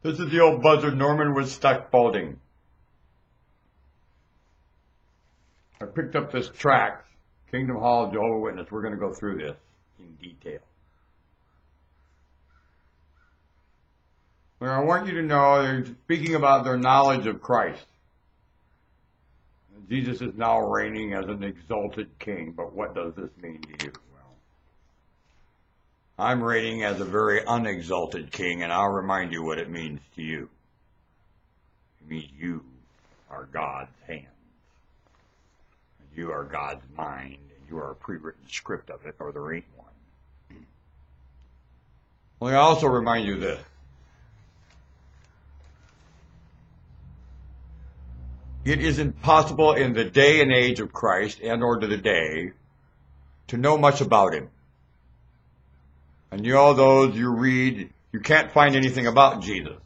This is the old buzzard Norman was stuck balding. I picked up this tract, Kingdom Hall, Jehovah's Witness. We're going to go through this in detail. But I want you to know they're speaking about their knowledge of Christ. Jesus is now reigning as an exalted king, but what does this mean to you? Well, I'm reigning as a very unexalted king, and I'll remind you what it means to you. It means you are God's hands. You are God's mind, and you are a pre-written script of it, or there ain't one. Well, I also remind you this. It is impossible in the day and age of Christ, and or to the day, to know much about him. And you all those you read, you can't find anything about Jesus.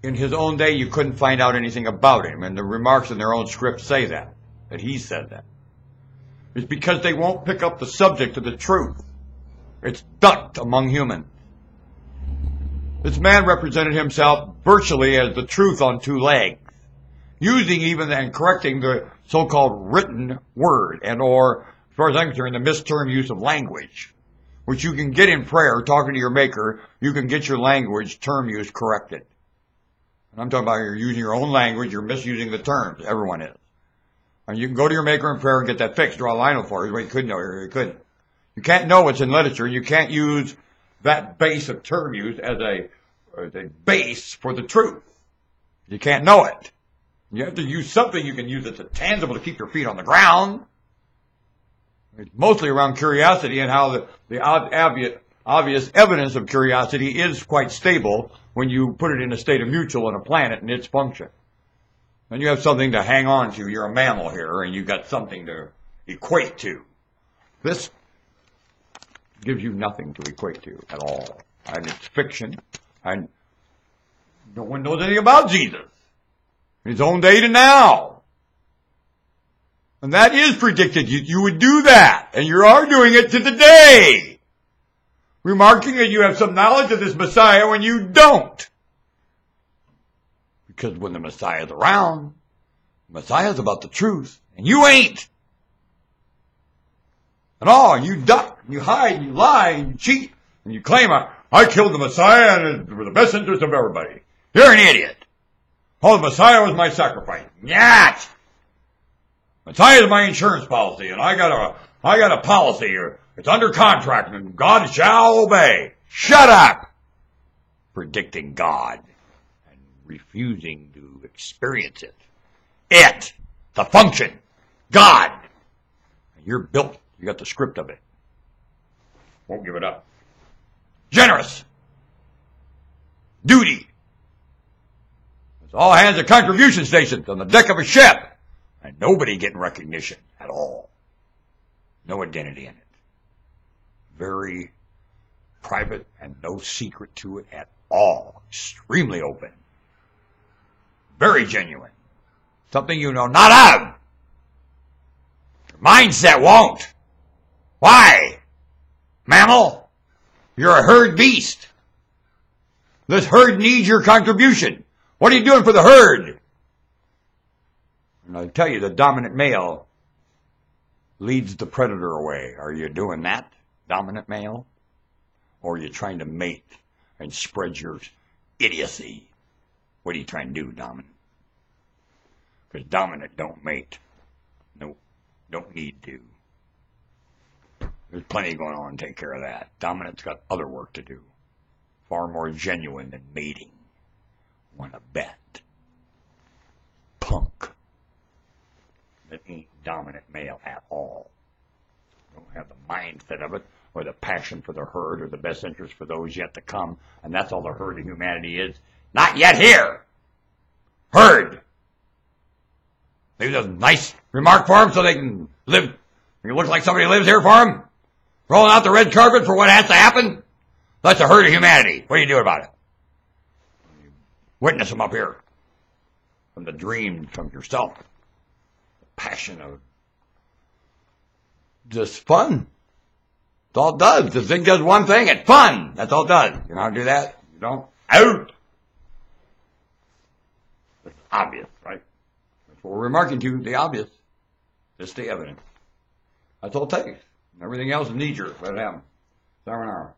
In his own day, you couldn't find out anything about him, and the remarks in their own script say that he said that. It's because they won't pick up the subject of the truth. It's ducked among humans. This man represented himself virtually as the truth on two legs, using even and correcting the so-called written word and or, as far as I'm concerned, the misterm use of language, which you can get in prayer, talking to your maker, you can get your language term use corrected. And I'm talking about you're using your own language, you're misusing the terms, everyone is. And you can go to your maker in prayer and get that fixed, draw a line for it, what you couldn't know, you couldn't. You can't know what's in literature, you can't use that base of term use as a base for the truth. You can't know it. You have to use something you can use that's tangible to keep your feet on the ground. It's mostly around curiosity and how the obvious evidence of curiosity is quite stable when you put it in a state of mutual on a planet and its function. And you have something to hang on to. You're a mammal here, and you've got something to equate to. This gives you nothing to equate to at all. And it's fiction. And no one knows anything about Jesus. His own day to now. And that is predicted. You would do that. And you are doing it to the day. Remarking that you have some knowledge of this Messiah when you don't. Because when the Messiah's around, the Messiah's about the truth. And you ain't. At all. You duck, you hide, you lie, you cheat. And you claim, I killed the Messiah and it's for the best interest of everybody. You're an idiot. Oh, the Messiah was my sacrifice. Yes! Messiah is my insurance policy, and I got a policy here. It's under contract, and God shall obey. Shut up! Predicting God and refusing to experience it. The function, God. And you're built. You got the script of it. Won't give it up. Generous. Duty. All hands at contribution stations on the deck of a ship. And nobody getting recognition at all. No identity in it. Very private and no secret to it at all. Extremely open. Very genuine. Something you know not of. Your mindset won't. Why? Mammal? You're a herd beast. This herd needs your contribution. What are you doing for the herd? And I'll tell you, the dominant male leads the predator away. Are you doing that, dominant male? Or are you trying to mate and spread your idiocy? What are you trying to do, dominant? Because dominant don't mate. Nope, don't need to. There's plenty going on to take care of that. Dominant's got other work to do. Far more genuine than mating. Want to bet. Punk. That ain't dominant male at all. Don't have the mindset of it, or the passion for the herd, or the best interest for those yet to come, and that's all the herd of humanity is. Not yet here! Herd! Maybe a nice remark for them so they can live, they can look like somebody lives here for them? Rolling out the red carpet for what has to happen? That's the herd of humanity. What are you doing about it? Witness them up here. From the dream from yourself. The passion of just fun. That's all it does. The thing does one thing, it's fun. That's all it does. You know how to do that? You don't? Out! obvious, right? That's what we're remarking to, the obvious. Just the evidence. That's all it takes. Everything else is knee-jerk. Let it happen. Sayonara.